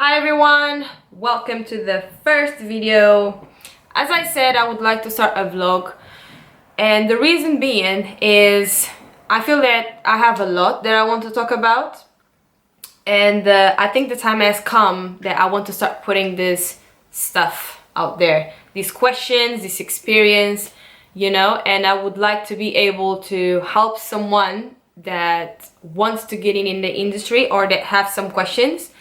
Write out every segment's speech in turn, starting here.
Hi everyone, welcome to the first video. As I said, I would like to start a vlog, and the reason being is I feel that I have a lot that I want to talk about, and I think the time has come that I want to start putting this stuff out there, these questions, this experience, and I would like to be able to help someone that wants to get in the industry or that have some questions.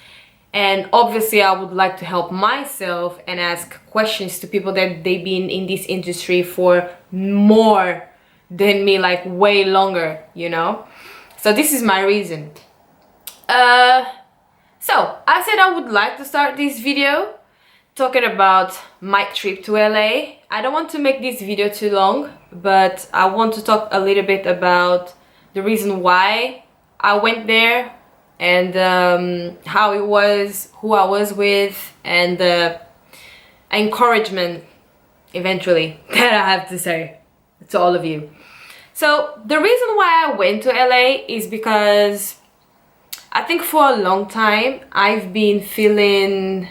And obviously I would like to help myself and ask questions to people that they've been in this industry for more than me, like way longer, so this is my reason. So I said I would like to start this video talking about my trip to LA. I don't want to make this video too long, but I want to talk a little bit about the reason why I went there, and how it was, who I was with, and the encouragement eventually that I have to say to all of you. So the reason why I went to LA is because I think for a long time I've been feeling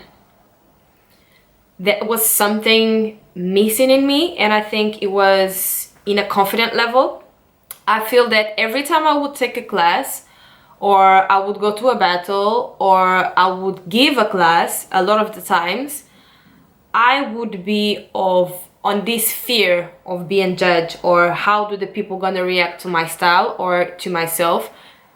that was something missing in me, and I think it was in a confident level. I feel that every time I would take a class, or I would go to a battle, or I would give a class, a lot of the times I would be on this fear of being judged, or how do the people gonna react to my style or to myself,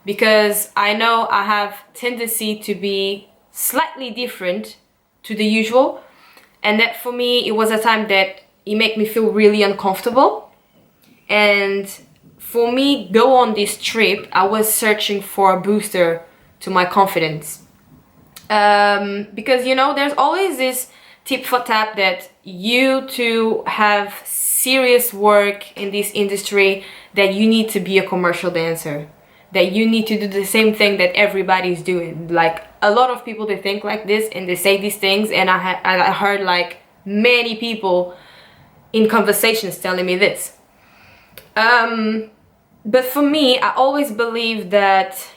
because I know I have tendency to be slightly different to the usual, and that for me it was a time that it made me feel really uncomfortable. And for me, go on this trip, I was searching for a booster to my confidence. Because there's always this tip for tap that you to have serious work in this industry, that you need to be a commercial dancer, that you need to do the same thing that everybody's doing. Like, a lot of people, they think like this and they say these things, and I heard like many people in conversations telling me this. But for me, I always believe that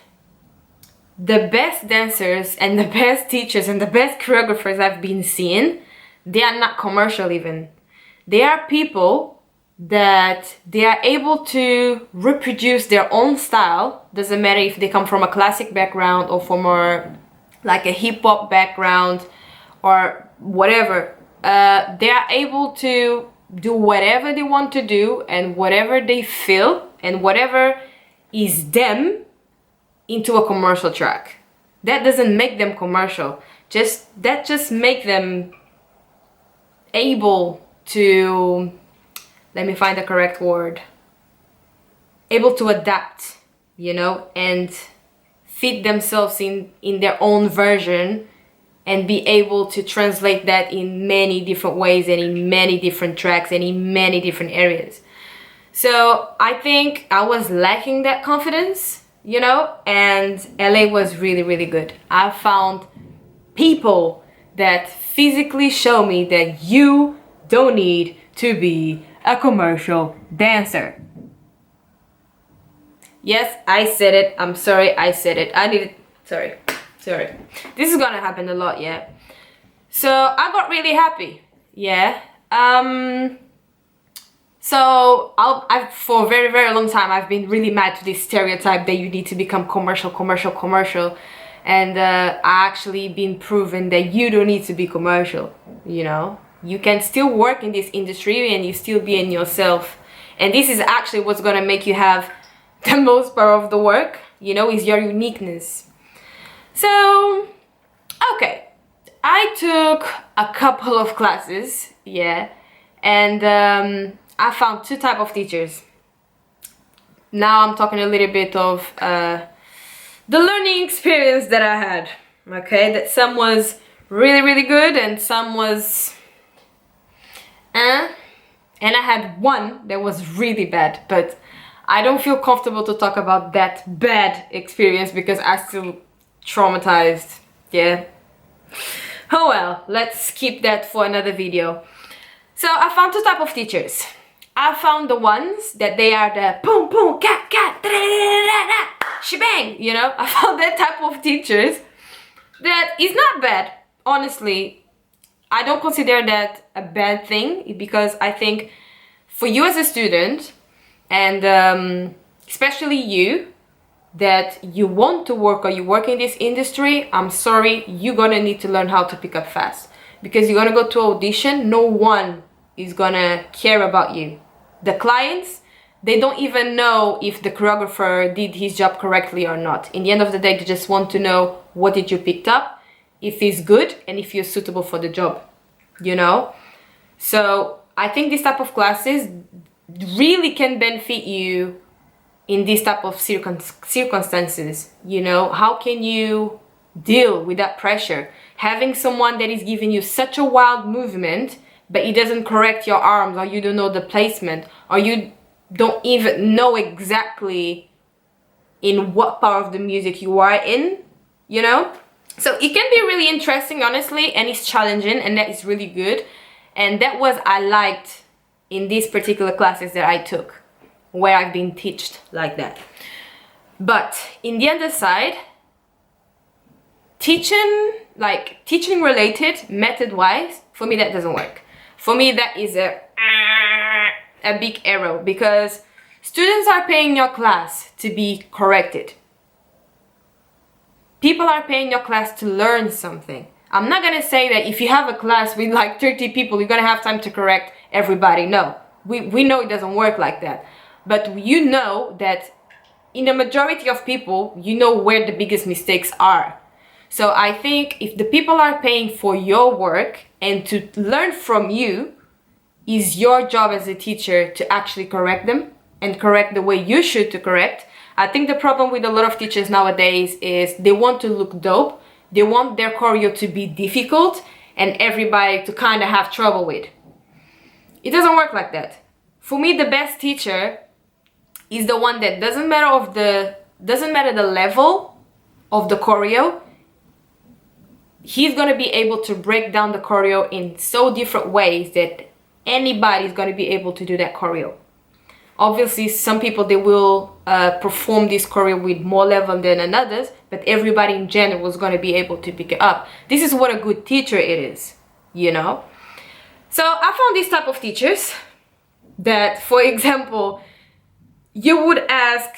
the best dancers and the best teachers and the best choreographers I've been seeing, they are not commercial even. They are people that they are able to reproduce their own style. Doesn't matter if they come from a classic background or from more like a hip-hop background or whatever. They are able to do whatever they want to do and whatever they feel and whatever is them into a commercial track. That doesn't make them commercial. That just make them able to, let me find the correct word, able to adapt, and fit themselves in their own version, and be able to translate that in many different ways and in many different tracks and in many different areas. So I think I was lacking that confidence, and LA was really, really good. I found people that physically show me that you don't need to be a commercial dancer. Yes, I said it. I'm sorry, I said it. Sorry. This is gonna happen a lot, yeah. So I got really happy, yeah. So I've for a very, very long time I've been really mad to this stereotype that you need to become commercial, and I actually been proven that you don't need to be commercial. You can still work in this industry and you still be in yourself, and this is actually what's gonna make you have the most power of the work, is your uniqueness. So, okay, I took a couple of classes, yeah, and I found two types of teachers. Now I'm talking a little bit of the learning experience that I had, okay, that some was really, really good and some was and I had one that was really bad, but I don't feel comfortable to talk about that bad experience because I still traumatized, yeah. Oh well, let's keep that for another video. So I found two types of teachers. I found the ones that they are the boom boom cat cat da, da, da, da, da, shebang, I found that type of teachers That is not bad. Honestly, I don't consider that a bad thing, because I think for you as a student, and especially you, that you want to work or you work in this industry, I'm sorry, you're gonna need to learn how to pick up fast, because you're gonna go to audition, no one is gonna care about you. The clients, they don't even know if the choreographer did his job correctly or not. In the end of the day, they just want to know what did you picked up, if it's good, and if you're suitable for the job, you know? So I think this type of classes really can benefit you in this type of circumstances, you know? How can you deal with that pressure? Having someone that is giving you such a wild movement, but it doesn't correct your arms, or you don't know the placement, or you don't even know exactly in what part of the music you are in, you know? So it can be really interesting, honestly, and it's challenging, and that is really good. And that was I liked in these particular classes that I took, where I've been taught like that. But in the other side, teaching related, method wise, for me that doesn't work. For me that is a big error, because students are paying your class to be corrected. People are paying your class to learn something. I'm not gonna say that if you have a class with like 30 people, you're gonna have time to correct everybody. No, we know it doesn't work like that. But you know that in the majority of people, you know where the biggest mistakes are. So I think if the people are paying for your work and to learn from you, is your job as a teacher to actually correct them and correct the way you should to correct. I think the problem with a lot of teachers nowadays is they want to look dope. They want their choreo to be difficult and everybody to kind of have trouble with. It doesn't work like that. For me, the best teacher is the one that doesn't matter the level of the choreo. He's gonna be able to break down the choreo in so different ways that anybody is gonna be able to do that choreo. Obviously, some people, they will perform this choreo with more level than others, but everybody in general is gonna be able to pick it up. This is what a good teacher it is, you know? So I found this type of teachers that, for example, you would ask,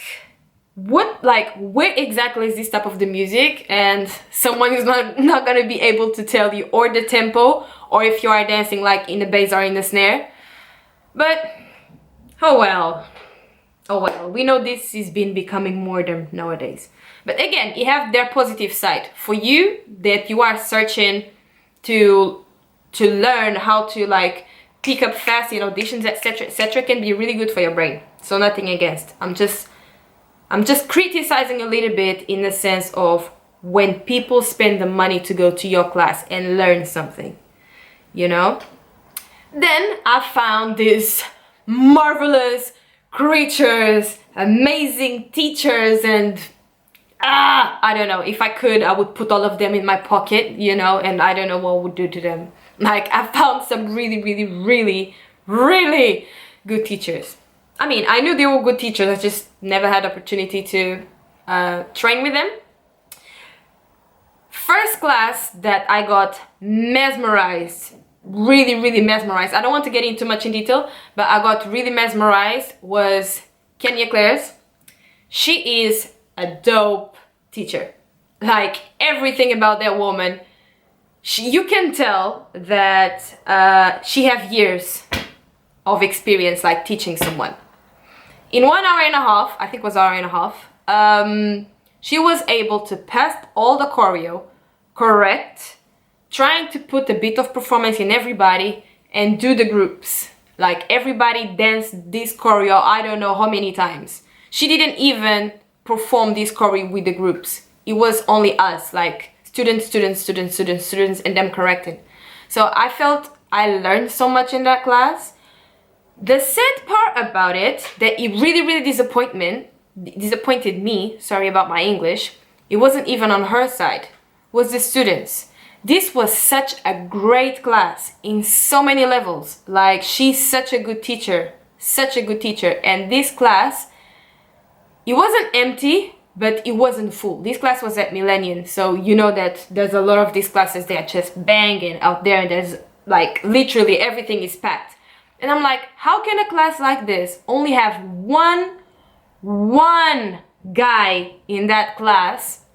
where exactly is this type of the music, and someone is not gonna be able to tell you, or the tempo, or if you are dancing like in the bass or in the snare. But oh well, we know this is been becoming modern nowadays. But again, you have their positive side. For you that you are searching to learn how to like pick up fast in auditions, etc., can be really good for your brain. So nothing against. I'm just criticizing a little bit in the sense of when people spend the money to go to your class and learn something, you know? Then I found these marvelous creatures, amazing teachers, and I don't know, if I could, I would put all of them in my pocket, you know, and I don't know what I would do to them. Like, I found some really, really, really, really good teachers. I mean, I knew they were good teachers, I just never had opportunity to train with them. First class that I got mesmerized, really mesmerized. I don't want to get into much in detail, but I got really mesmerized was Kenya Claire's. She is a dope teacher. Like, everything about that woman, you can tell that she have years of experience like teaching someone. In 1 hour and a half, I think it was 1 hour and a half, she was able to pass all the choreo correct, trying to put a bit of performance in everybody and do the groups. Like, everybody danced this choreo I don't know how many times. She didn't even perform this choreo with the groups. It was only us, like students, and them correcting. So I felt I learned so much in that class. The sad part about it, that it really disappointed me, sorry about my English, it wasn't even on her side, was the students. This was such a great class in so many levels. Like, she's such a good teacher, and this class, it wasn't empty, but it wasn't full. This class was at Millennium, so you know that there's a lot of these classes that are just banging out there, and there's like literally everything is packed. And I'm like, how can a class like this only have one guy in that class,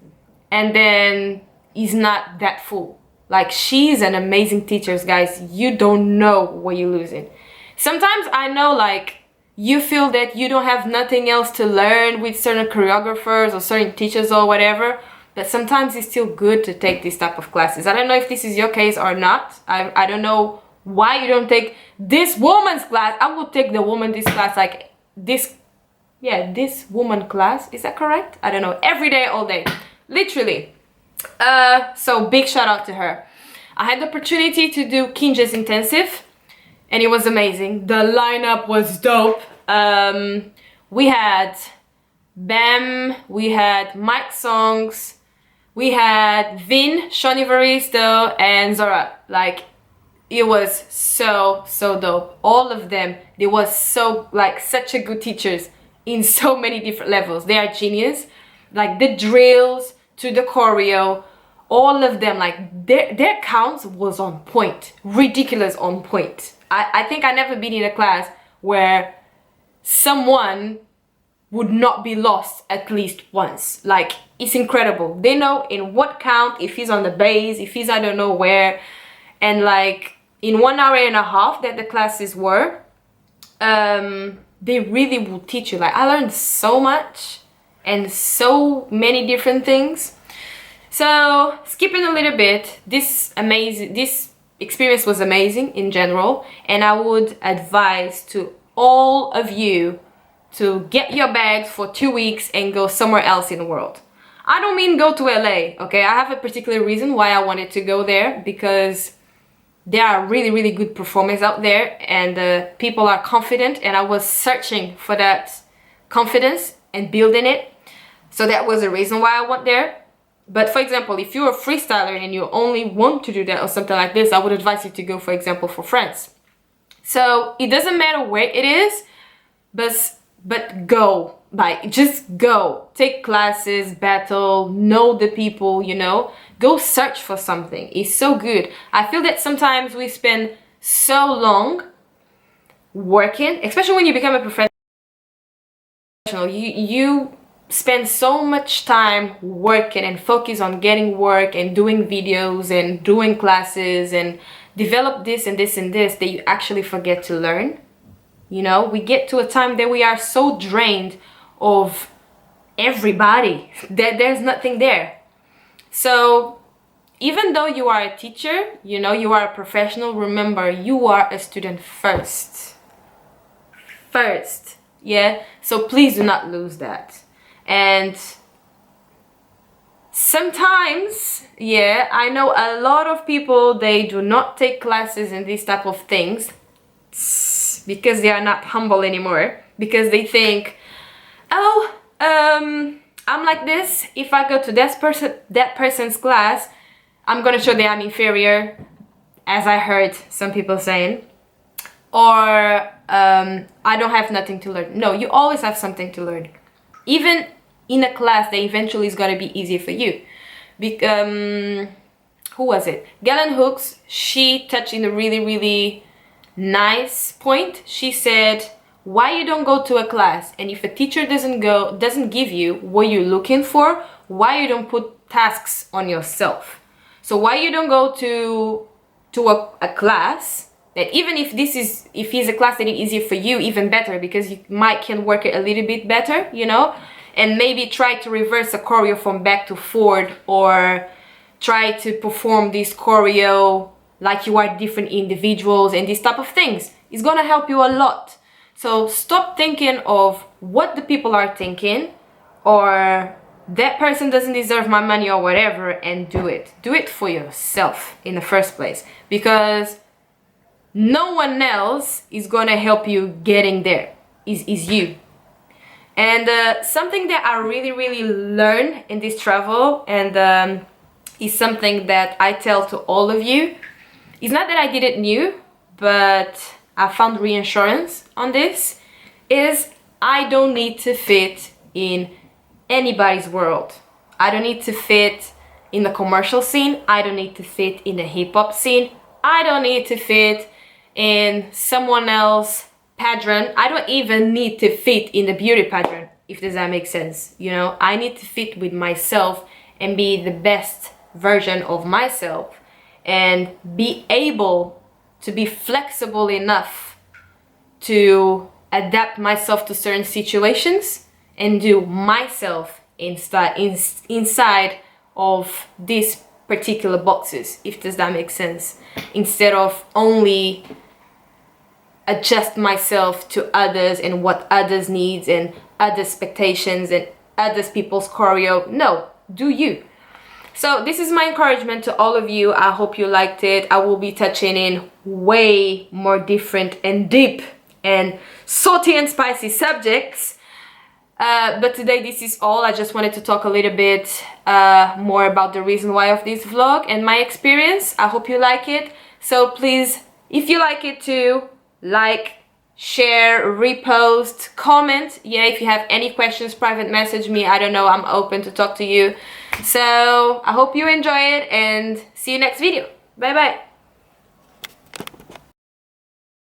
and then he's not that full? Like, she's an amazing teacher, guys. You don't know what you're losing. Sometimes I know, like, you feel that you don't have nothing else to learn with certain choreographers or certain teachers or whatever, but sometimes it's still good to take this type of classes. I don't know if this is your case or not. I don't know why you don't take this woman's class. I would take the woman this class, like this, yeah, this woman class. Is that correct? I don't know. Every day, all day, literally. So big shout out to her. I had the opportunity to do Kinja's intensive, and it was amazing. The lineup was dope. We had Bam, we had Mike Songs, we had Vin, Shawnee Varisto, and Zora. Like, it was so dope. All of them, they was so, like, such a good teachers in so many different levels. They are genius. Like, the drills to the choreo, all of them, like, their counts was on point, ridiculous on point. I think I never been in a class where someone would not be lost at least once. Like, it's incredible. They know in what count, if he's on the bass, if he's I don't know where. And like, in 1 hour and a half that the classes were, they really will teach you. Like, I learned so much and so many different things. So skipping a little bit, this experience was amazing in general, and I would advise to all of you to get your bags for 2 weeks and go somewhere else in the world. I don't mean go to LA, okay? I have a particular reason why I wanted to go there, because there are really good performers out there, and people are confident, and I was searching for that confidence and building it. So that was the reason why I went there. But for example, if you're a freestyler and you only want to do that or something like this, I would advise you to go, for example, for France. So it doesn't matter where it is, but go. Like, just go. Take classes, battle, know the people, you know. Go search for something. It's so good. I feel that sometimes we spend so long working, especially when you become a professional, you spend so much time working and focus on getting work and doing videos and doing classes and develop this and this and this, that you actually forget to learn. You know, we get to a time that we are so drained of everybody that there's nothing there. So even though you are a teacher, you know, you are a professional, remember, you are a student first. Yeah, so please do not lose that. And sometimes, yeah, I know a lot of people, they do not take classes in these type of things because they are not humble anymore, because they think, oh, I'm like this, if I go to that person's class, I'm gonna show that I'm inferior, as I heard some people saying, or I don't have nothing to learn. No, you always have something to learn. Even in a class that eventually is going to be easier for you. Who was it? Galen Hooks, she touched in a really nice point. She said, why you don't go to a class, and if a teacher doesn't give you what you're looking for, why you don't put tasks on yourself? So why you don't go to a class that, even if it's a class that is easier for you, even better, because you can work it a little bit better, you know, and maybe try to reverse a choreo from back to forward, or try to perform this choreo like you are different individuals, and these type of things. It's gonna help you a lot. So stop thinking of what the people are thinking, or that person doesn't deserve my money or whatever, and do it. Do it for yourself in the first place, because no one else is gonna help you getting there. Is you. And something that I really learned in this travel, and is something that I tell to all of you, it's not that I didn't knew, but I found reassurance on this, is I don't need to fit in anybody's world. I don't need to fit in the commercial scene. I don't need to fit in the hip-hop scene. I don't need to fit in someone else's pageant. I don't even need to fit in the beauty pageant, if does that make sense. You know, I need to fit with myself and be the best version of myself and be able to be flexible enough to adapt myself to certain situations and do myself inside of these particular boxes, if does that make sense, instead of only adjust myself to others and what others needs and other expectations and others people's choreo. No, do you. So this is my encouragement to all of you. I hope you liked it. I will be touching in way more different and deep and salty and spicy subjects. But today this is all. I just wanted to talk a little bit more about the reason why of this vlog and my experience. I hope you like it. So please, if you like it too, like, share, repost, comment. Yeah, if you have any questions, private message me. I don't know, I'm open to talk to you. So I hope you enjoy it and see you next video. Bye bye.